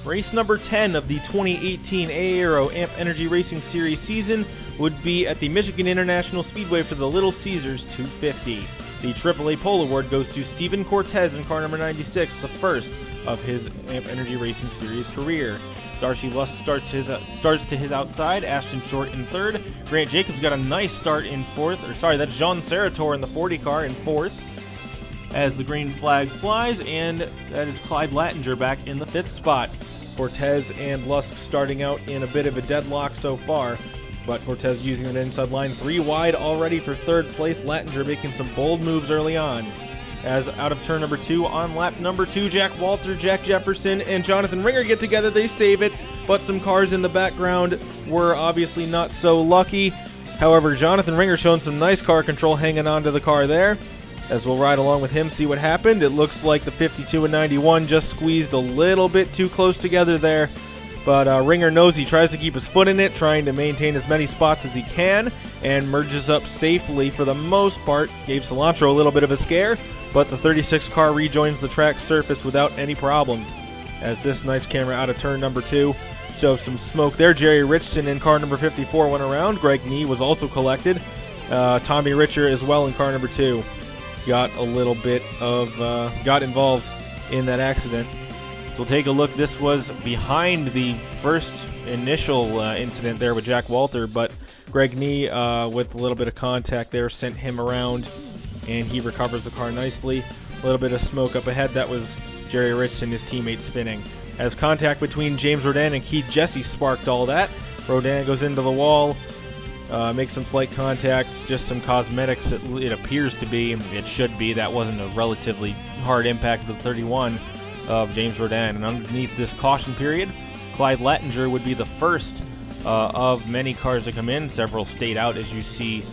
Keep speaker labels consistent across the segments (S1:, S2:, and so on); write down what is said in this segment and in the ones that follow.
S1: Race number 10 of the 2018 AARO AMP Energy Racing Series season would be at the Michigan International Speedway for the Little Caesars 250. The AAA Pole Award goes to Steven Cortez in car number 96, the first of his AMP Energy Racing Series career. Darcy Lusk starts to his outside, Ashton Short in third. Grant Jacobs got a nice start in fourth. That's Jean Sarator in the 40 car in fourth as the green flag flies, and that is Clyde Lattinger back in the fifth spot. Cortez and Lusk starting out in a bit of a deadlock so far, but Cortez using an inside line 3 wide already for third place. Lattinger making some bold moves early on. As out of turn number 2 on lap number 2, Jack Walter, Jack Jefferson, and Jonathan Ringer get together. They save it, but some cars in the background were obviously not so lucky. However, Jonathan Ringer showing some nice car control hanging on to the car there. As we'll ride along with him, see what happened. It looks like the 52 and 91 just squeezed a little bit too close together there. But Ringer knows he tries to keep his foot in it, trying to maintain as many spots as he can, and merges up safely for the most part. Gave Cilantro a little bit of a scare, but the 36 car rejoins the track surface without any problems. As this nice camera out of turn number 2 shows some smoke there. Jerry Richardson in car number 54 went around. Greg Nee was also collected. Tommy Richer as well in car number 2 got a little bit of got involved in that accident. So take a look. This was behind the first initial incident there with Jack Walter, but Greg Nee with a little bit of contact there sent him around, and he recovers the car nicely. A little bit of smoke up ahead. That was Jerry Richardson, his teammate, spinning. As contact between James Rodin and Keith Jesse sparked all that. Rodin goes into the wall, makes some slight contacts, just some cosmetics it appears to be. It should be. That wasn't a relatively hard impact of the 31 of James Rodin. And underneath this caution period, Clyde Lattinger would be the first of many cars to come in. Several stayed out, as you see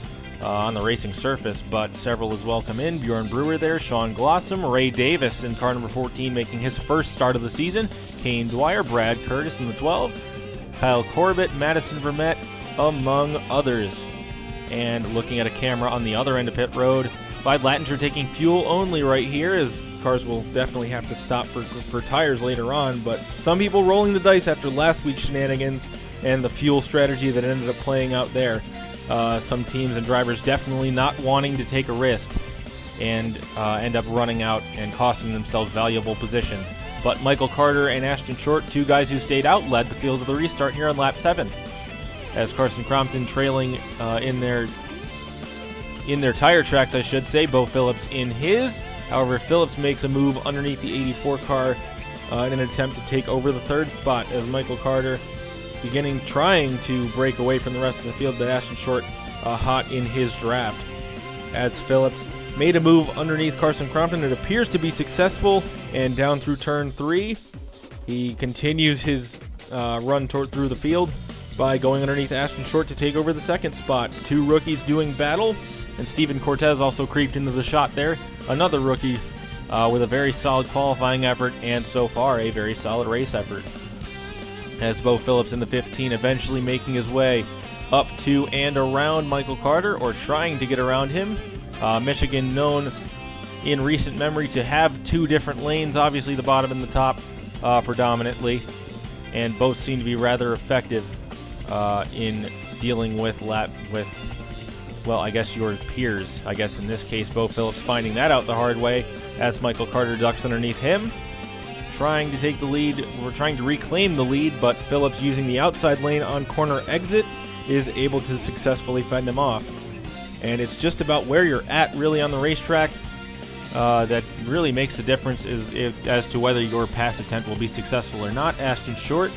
S1: on the racing surface, but several as well come in. Bjorn Brewer there, Sean Glossum, Ray Davis in car number 14 making his first start of the season, Kane Dwyer, Brad Curtis in the 12, Kyle Corbett, Madison Vermette, among others. And looking at a camera on the other end of pit road, Clyde Lattinger taking fuel only right here, as cars will definitely have to stop for tires later on, but some people rolling the dice after last week's shenanigans and the fuel strategy that ended up playing out there. Some teams and drivers definitely not wanting to take a risk and end up running out and costing themselves valuable position. But Michael Carter and Ashton Short, 2 guys who stayed out, led the field of the restart here on lap 7. As Carson Crompton trailing in their tire tracks, I should say. Bo Phillips in his. However, Phillips makes a move underneath the 84 car in an attempt to take over the 3rd spot, as Michael Carter trying to break away from the rest of the field, but Ashton Short hot in his draft. As Phillips made a move underneath Carson Crompton, it appears to be successful, and down through turn 3, he continues his run through the field by going underneath Ashton Short to take over the 2nd spot. 2 rookies doing battle, and Steven Cortez also creeped into the shot there. Another rookie with a very solid qualifying effort, and so far a very solid race effort. As Bo Phillips in the 15 eventually making his way up to and around Michael Carter, or trying to get around him. Michigan known in recent memory to have 2 different lanes, obviously the bottom and the top predominantly, and both seem to be rather effective in dealing with I guess your peers. I guess in this case, Bo Phillips finding that out the hard way as Michael Carter ducks underneath him, trying to take the lead. We're trying to reclaim the lead, but Phillips, using the outside lane on corner exit, is able to successfully fend him off. And it's just about where you're at really on the racetrack that really makes the difference as to whether your pass attempt will be successful or not. Ashton Short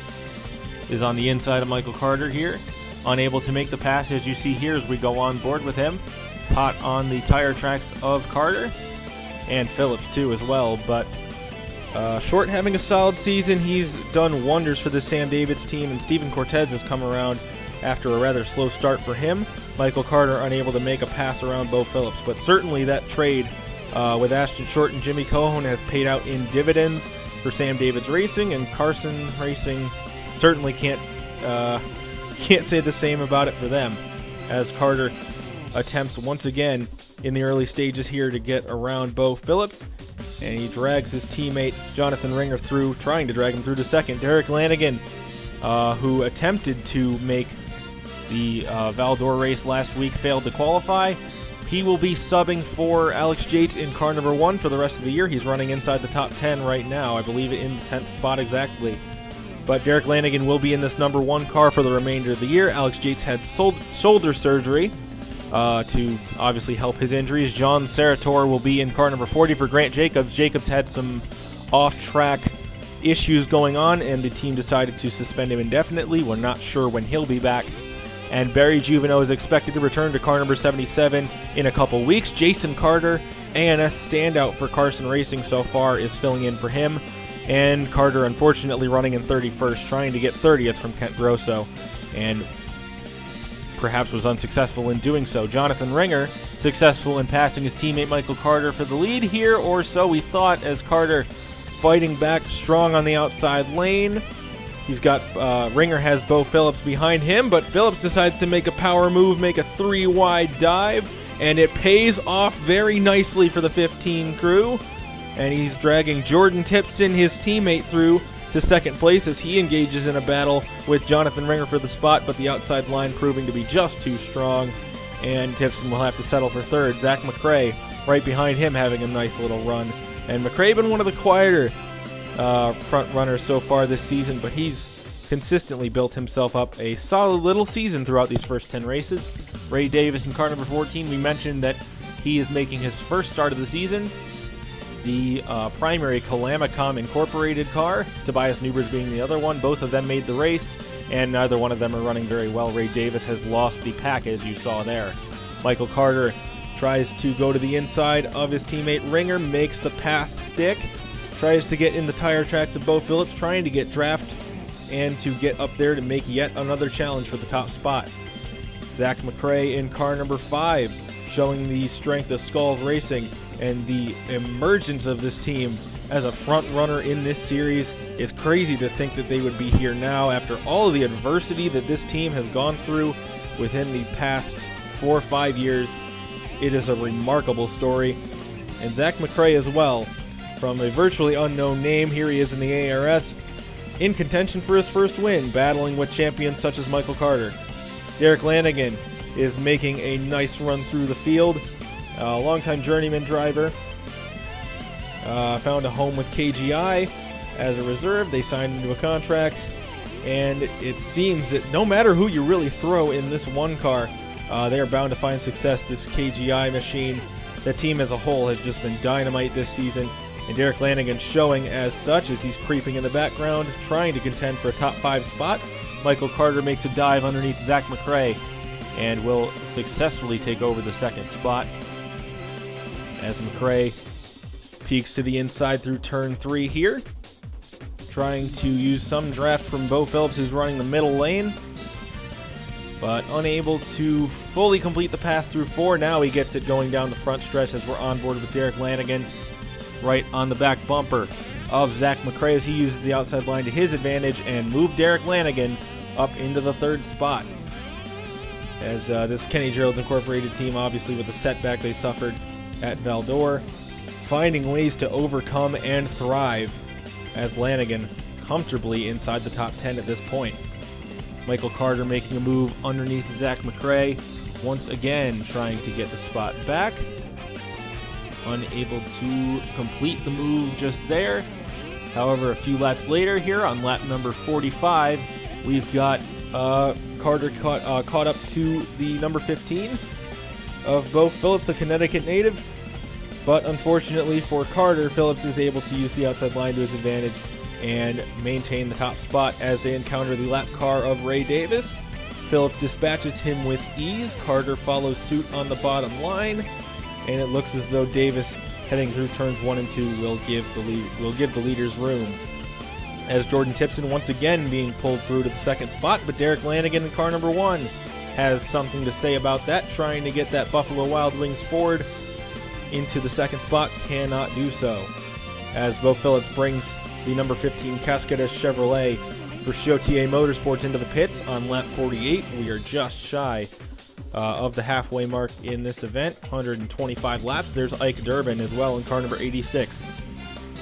S1: is on the inside of Michael Carter here, unable to make the pass, as you see here as we go on board with him. Hot on the tire tracks of Carter, and Phillips too as well, but Short having a solid season. He's done wonders for the Sam Davids team, and Steven Cortez has come around after a rather slow start for him. Michael Carter unable to make a pass around Bo Phillips, but certainly that trade with Ashton Short and Jimmy Cohen has paid out in dividends for Sam Davids Racing, and Carson Racing certainly can't say the same about it for them, as Carter attempts once again in the early stages here to get around Bo Phillips, and he drags his teammate Jonathan Ringer through, trying to drag him through to second. Derek Lanigan, who attempted to make the Val-d'Or race last week, failed to qualify. He will be subbing for Alex Yates in car number 1 for the rest of the year. He's running inside the top 10 right now, I believe in the 10th spot exactly. But Derek Lanigan will be in this number 1 car for the remainder of the year. Alex Yates had shoulder surgery to obviously help his injuries. John Sarator will be in car number 40 for Grant Jacobs. Jacobs had some off-track issues going on, and the team decided to suspend him indefinitely. We're not sure when he'll be back. And Barry Juveno is expected to return to car number 77 in a couple weeks. Jason Carter, ANS standout for Carson Racing so far, is filling in for him. And Carter, unfortunately, running in 31st, trying to get 30th from Kent Grosso, and perhaps was unsuccessful in doing so. Jonathan Ringer, successful in passing his teammate Michael Carter for the lead here, or so we thought, as Carter fighting back strong on the outside lane. He's got, Ringer has Bo Phillips behind him, but Phillips decides to make a power move, make a 3-wide dive, and it pays off very nicely for the 15 crew. And he's dragging Jordan Tipson, his teammate, through to second place as he engages in a battle with Jonathan Ringer for the spot, but the outside line proving to be just too strong, and Tipson will have to settle for third. Zach McCrae right behind him having a nice little run. And McCrae been one of the quieter front runners so far this season, but he's consistently built himself up a solid little season throughout these first 10 races. Ray Davis in car number 14, we mentioned that he is making his first start of the season. The primary Calamicom Incorporated car, Tobias Newbridge being the other one. Both of them made the race, and neither one of them are running very well. Ray Davis has lost the pack, as you saw there. Michael Carter tries to go to the inside of his teammate Ringer, makes the pass stick, tries to get in the tire tracks of Bo Phillips, trying to get draft and to get up there to make yet another challenge for the top spot. Zach McCrae in car number 5, showing the strength of Skulls Racing and the emergence of this team as a front runner in this series. It's crazy to think that they would be here now after all of the adversity that this team has gone through within the past 4 or 5 years. It is a remarkable story. And Zach McCrae as well, from a virtually unknown name, here he is in the ARS, in contention for his first win, battling with champions such as Michael Carter. Derek Lanigan is making a nice run through the field. A longtime journeyman driver. Found a home with KGI as a reserve. They signed into a contract. And it seems that no matter who you really throw in this one car, they are bound to find success. This KGI machine, the team as a whole, has just been dynamite this season. And Derek Lanigan showing as such as he's creeping in the background, trying to contend for a top 5 spot. Michael Carter makes a dive underneath Zach McCrae and will successfully take over the second spot, as McCrae peeks to the inside through turn 3 here, trying to use some draft from Bo Phillips, who's running the middle lane, but unable to fully complete the pass through 4. Now he gets it going down the front stretch as we're on board with Derek Lanigan right on the back bumper of Zach McCrae as he uses the outside line to his advantage and move Derek Lanigan up into the 3rd spot. As this Kenny Gerald's Incorporated team, obviously with the setback they suffered at Val-d'Or, finding ways to overcome and thrive, as Lanigan comfortably inside the top 10 at this point. Michael Carter making a move underneath Zach McCrae, once again trying to get the spot back. Unable to complete the move just there. However, a few laps later here on lap number 45, we've got Carter caught up to the number 15 of Bo Phillips, a Connecticut native. But unfortunately for Carter, Phillips is able to use the outside line to his advantage and maintain the top spot as they encounter the lap car of Ray Davis. Phillips dispatches him with ease. Carter follows suit on the bottom line, and it looks as though Davis, heading through turns 1 and 2, will give the leaders room, as Jordan Tipson once again being pulled through to the second spot. But Derek Lanigan in car number 1 has something to say about that, trying to get that Buffalo Wild Wings Ford into the second spot, cannot do so, as Bo Phillips brings the number 15 Cascadas Chevrolet for Chautier Motorsports into the pits on lap 48. We are just shy of the halfway mark in this event, 125 laps. There's Ike Durbin as well in car number 86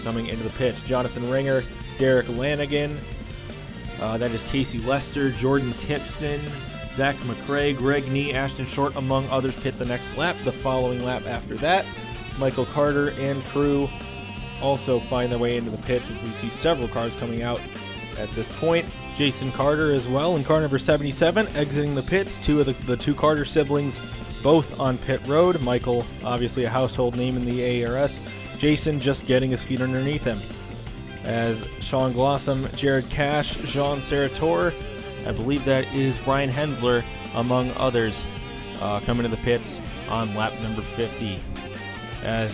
S1: coming into the pits. Jonathan Ringer, Derek Lanigan, that is Casey Lester, Jordan Tipson, Zach McCrae, Greg Nee, Ashton Short, among others, pit the next lap. The following lap after that, Michael Carter and crew also find their way into the pits as we see several cars coming out at this point. Jason Carter as well in car number 77 exiting the pits. Two of the two Carter siblings both on pit road. Michael, obviously a household name in the AARS. Jason just getting his feet underneath him. As Sean Glossum, Jared Cash, Jean Sarator, I believe that is Brian Hensler, among others, coming to the pits on lap number 50. As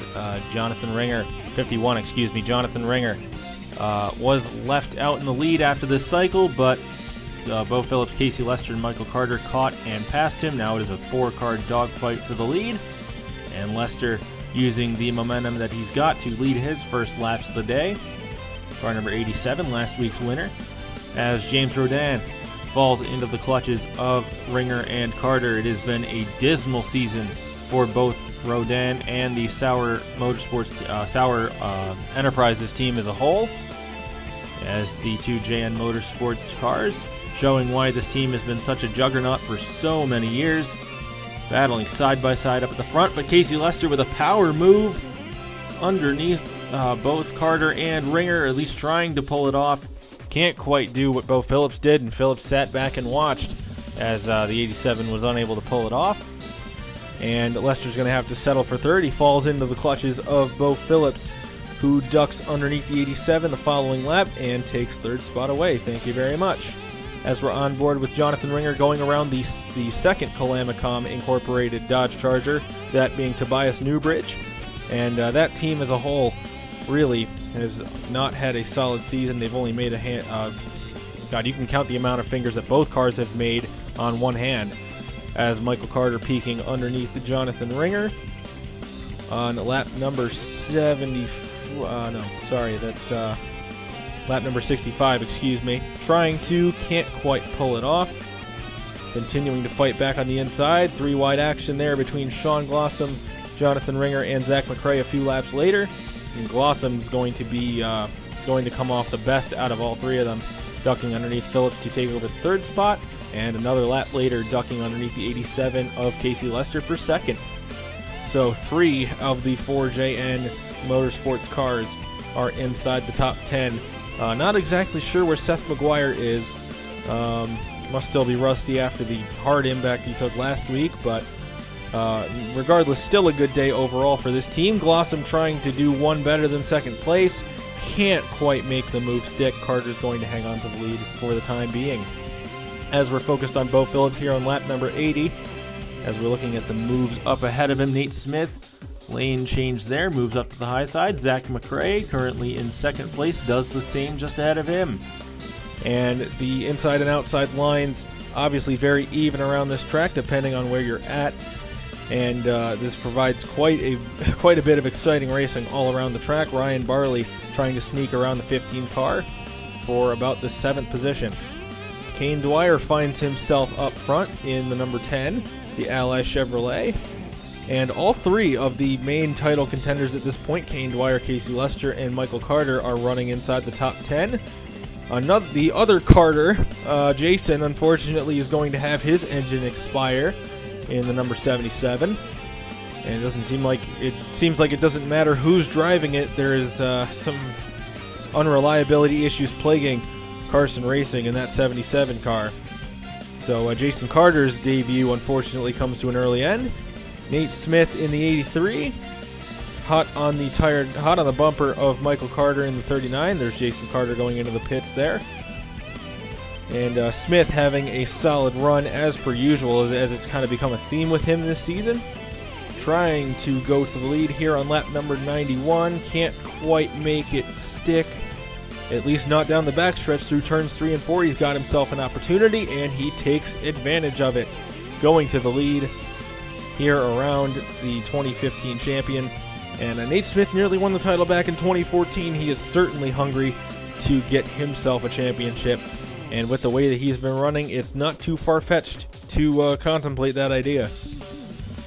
S1: Jonathan Ringer, 51, excuse me, Jonathan Ringer was left out in the lead after this cycle, but Bo Phillips, Casey Lester, and Michael Carter caught and passed him. Now it is a 4-car dogfight for the lead, and Lester using the momentum that he's got to lead his first laps of the day. Car number 87, last week's winner, as James Rodin falls into the clutches of Ringer and Carter. It has been a dismal season for both Rodin and the Sauer Enterprises team as a whole, as the two JN Motorsports cars showing why this team has been such a juggernaut for so many years, battling side by side up at the front. But Casey Lester with a power move underneath both Carter and Ringer, at least trying to pull it off. Can't quite do what Bo Phillips did, and Phillips sat back and watched as the 87 was unable to pull it off. And Lester's going to have to settle for third. He falls into the clutches of Bo Phillips, who ducks underneath the 87 the following lap and takes third spot away. Thank you very much. As we're on board with Jonathan Ringer going around the second Calamicom Incorporated Dodge Charger, that being Tobias Newbridge. And that team as a whole really has not had a solid season. They've only made God, you can count the amount of fingers that both cars have made on one hand. As Michael Carter peeking underneath the Jonathan Ringer on lap number 65, excuse me. Trying to, can't quite pull it off. Continuing to fight back on the inside. 3-wide action there between Sean Glossum, Jonathan Ringer, and Zach McCrae a few laps later. And Glossum's going to be going to come off the best out of all three of them, ducking underneath Phillips to take over the third spot, and another lap later ducking underneath the 87 of Casey Lester for second. So 3 of the 4 JN Motorsports cars are inside the top 10. Not exactly sure where Seth McGuire is. Must still be rusty after the hard impact he took last week, but regardless, still a good day overall for this team. Glossum trying to do one better than second place. Can't quite make the move stick. Carter's going to hang on to the lead for the time being. As we're focused on Bo Phillips here on lap number 80, as we're looking at the moves up ahead of him, Nate Smith, lane change there, moves up to the high side. Zach McCrae, currently in second place, does the same just ahead of him. And the inside and outside lines, obviously very even around this track, depending on where you're at. And this provides quite a bit of exciting racing all around the track. Ryan Barley trying to sneak around the 15 car for about the 7th position. Kane Dwyer finds himself up front in the number 10, the Ally Chevrolet. And all 3 of the main title contenders at this point, Kane Dwyer, Casey Lester, and Michael Carter, are running inside the top 10. The other Carter, Jason, unfortunately is going to have his engine expire in the number 77. And it seems like it doesn't matter who's driving it. There is some unreliability issues plaguing Carson Racing in that 77 car. So Jason Carter's debut unfortunately comes to an early end. Nate Smith in the 83, hot on the bumper of Michael Carter in the 39. There's Jason Carter going into the pits there. And Smith having a solid run as per usual, as it's kind of become a theme with him this season. Trying to go to the lead here on lap number 91. Can't quite make it stick. At least not down the backstretch through turns 3 and 4. He's got himself an opportunity, and he takes advantage of it. Going to the lead here around the 2015 champion. And Nate Smith nearly won the title back in 2014. He is certainly hungry to get himself a championship. And with the way that he's been running, it's not too far-fetched to contemplate that idea.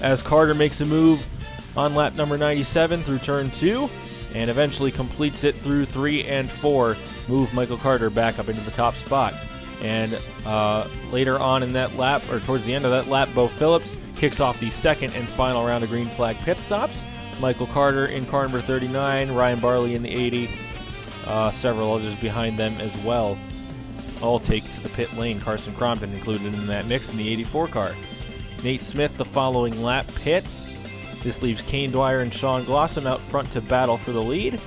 S1: As Carter makes a move on lap number 97 through turn 2, and eventually completes it through 3 and 4, move Michael Carter back up into the top spot. And later on in that lap, or towards the end of that lap, Bo Phillips kicks off the second and final round of green flag pit stops. Michael Carter in car number 39, Ryan Barley in the 80, several others behind them as well, all take to the pit lane. Carson Crompton included in that mix in the 84 car. Nate Smith the following lap pits. This leaves Kane Dwyer and Sean Glossum out front to battle for the lead.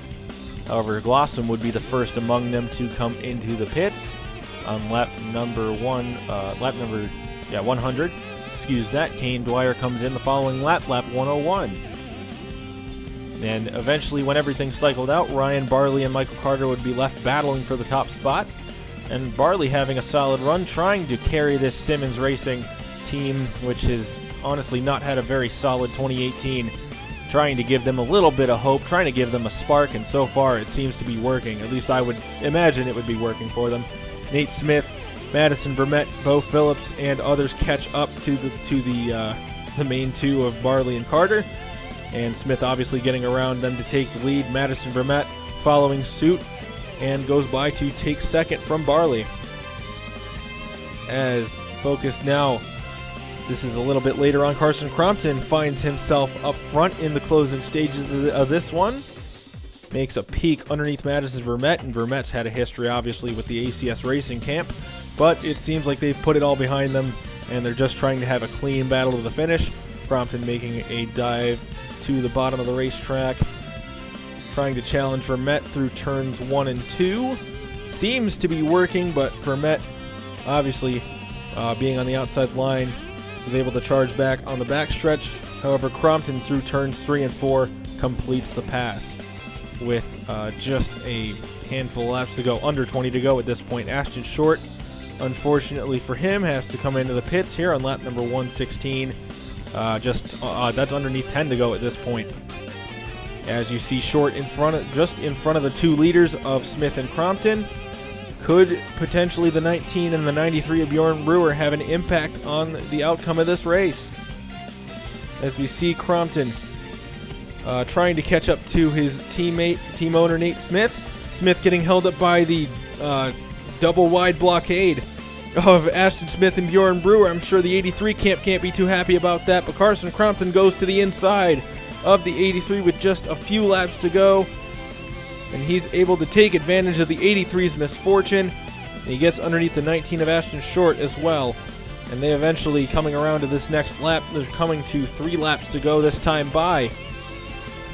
S1: However, Glossum would be the first among them to come into the pits on lap number 100. Excuse that. Kane Dwyer comes in the following lap 101. And eventually, when everything cycled out, Ryan Barley and Michael Carter would be left battling for the top spot. And Barley having a solid run, trying to carry this Simmons Racing team, which has honestly not had a very solid 2018, trying to give them a little bit of hope, trying to give them a spark, and so far it seems to be working. At least I would imagine it would be working for them. Nate Smith, Madison Vermette, Bo Phillips, and others catch up to the main two of Barley and Carter. And Smith obviously getting around them to take the lead. Madison Vermette following suit and goes by to take second from Barley. As focus now, this is a little bit later on, Carson Crompton finds himself up front in the closing stages of this one. Makes a peek underneath Madison Vermette, and Vermette's had a history obviously with the ACS Racing camp, but it seems like they've put it all behind them and they're just trying to have a clean battle to the finish. Crompton making a dive to the bottom of the racetrack, trying to challenge Vermette through turns 1 and 2. Seems to be working, but Vermette, obviously being on the outside line, was able to charge back on the backstretch. However, Crompton through turns 3 and 4 completes the pass with just a handful of laps to go, under 20 to go at this point. Ashton Short, unfortunately for him, has to come into the pits here on lap number 116. That's underneath 10 to go at this point. As you see, Short just in front of the two leaders of Smith and Crompton. Could potentially the 19 and the 93 of Bjorn Brewer have an impact on the outcome of this race? As we see Crompton trying to catch up to his team owner Nate Smith. Smith getting held up by the double wide blockade of Ashton Smith and Bjorn Brewer. I'm sure the 83 camp can't be too happy about that, but Carson Crompton goes to the inside of the 83 with just a few laps to go, and he's able to take advantage of the 83's misfortune. And he gets underneath the 19 of Ashton Short as well, and they eventually coming around to this next lap. They're coming to 3 laps to go this time by.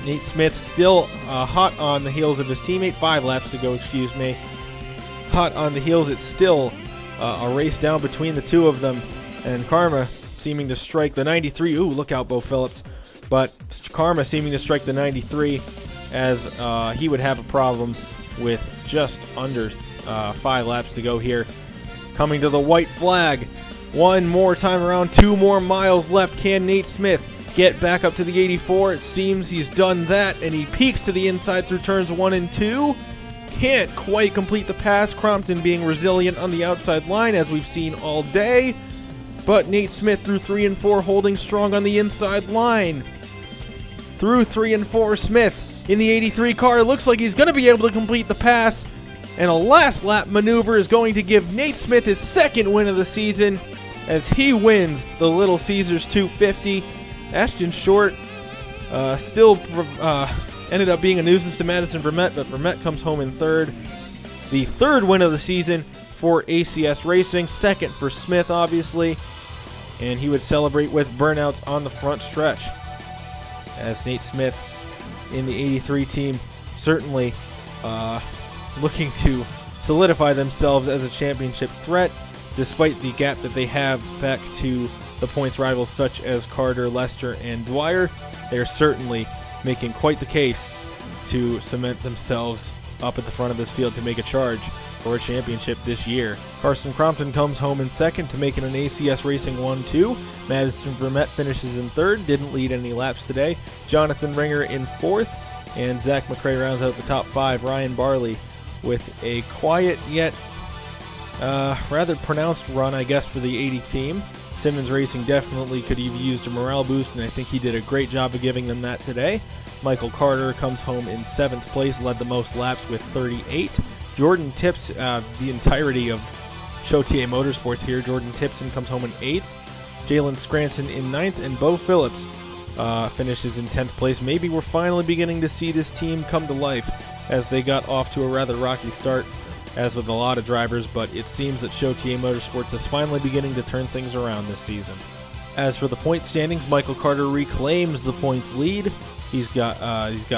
S1: Nate Smith still hot on the heels of his teammate. 5 laps to go, excuse me. Hot on the heels. It's still a race down between the two of them, and Karma seeming to strike the 93. Ooh, look out, Bo Phillips. But Karma seeming to strike the 93 as he would have a problem with just under 5 laps to go here. Coming to the white flag. One more time around, 2 more miles left. Can Nate Smith get back up to the 84? It seems he's done that, and he peeks to the inside through turns 1 and 2. Can't quite complete the pass. Crompton being resilient on the outside line, as we've seen all day. But Nate Smith through 3 and 4 holding strong on the inside line. Through 3 and 4, Smith in the 83 car. Looks like he's going to be able to complete the pass. And a last lap maneuver is going to give Nate Smith his second win of the season as he wins the Little Caesars 250. Ashton Short still ended up being a nuisance to Madison Vermette, but Vermette comes home in third. The third win of the season for ACS Racing, second for Smith, obviously, and he would celebrate with burnouts on the front stretch. As Nate Smith in the 83 team certainly looking to solidify themselves as a championship threat, despite the gap that they have back to the points rivals such as Carter, Lester, and Dwyer. They're certainly making quite the case to cement themselves up at the front of this field to make a charge for a championship this year. Carson Crompton comes home in second to make it an ACS Racing 1-2. Madison Vermette finishes in third, didn't lead any laps today. Jonathan Ringer in fourth, and Zach McCrae rounds out the top 5. Ryan Barley with a quiet yet rather pronounced run, I guess, for the 80 team. Simmons Racing definitely could have used a morale boost, and I think he did a great job of giving them that today. Michael Carter comes home in 7th place, led the most laps with 38. Jordan Tips, the entirety of Show TA Motorsports here. Jordan Tipson comes home in 8th. Jalen Scranton in 9th, and Bo Phillips finishes in 10th place. Maybe we're finally beginning to see this team come to life, as they got off to a rather rocky start, as with a lot of drivers, but it seems that Show TA Motorsports is finally beginning to turn things around this season. As for the point standings, Michael Carter reclaims the points lead. He's got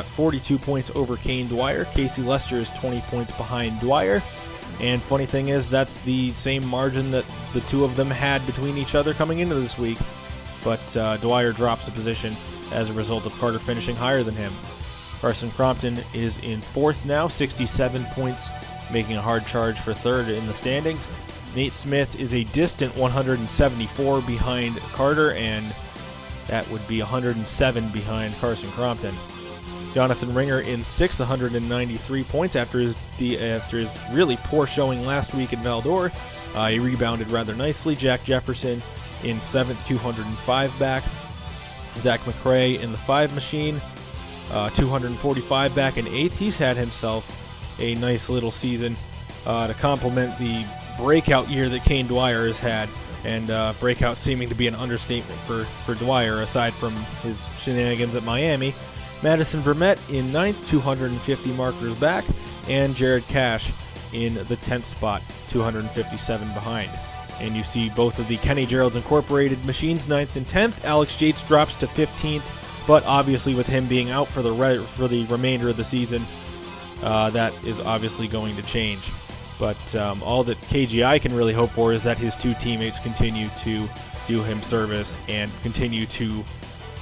S1: 42 points over Kane Dwyer. Casey Lester is 20 points behind Dwyer. And funny thing is, that's the same margin that the two of them had between each other coming into this week. But Dwyer drops a position as a result of Carter finishing higher than him. Carson Crompton is in 4th now, 67 points, making a hard charge for 3rd in the standings. Nate Smith is a distant 174 behind Carter, and that would be 107 behind Carson Crompton. Jonathan Ringer in 6th, 193 points after his really poor showing last week in Val-d'Or. He rebounded rather nicely. Jack Jefferson in 7th, 205 back. Zach McRae in the 5 machine, 245 back in 8th. He's had himself a nice little season to complement the breakout year that Kane Dwyer has had, and breakout seeming to be an understatement for Dwyer, aside from his shenanigans at Miami. Madison Vermette in 9th, 250 markers back, and Jared Cash in the 10th spot, 257 behind. And you see both of the Kenny Gerald's Incorporated machines, 9th and 10th. Alex Yates drops to 15th, but obviously with him being out for the remainder of the season, that is obviously going to change. But all that KGI can really hope for is that his two teammates continue to do him service and continue to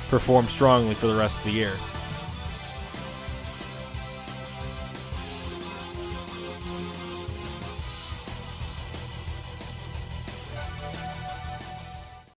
S1: perform strongly for the rest of the year.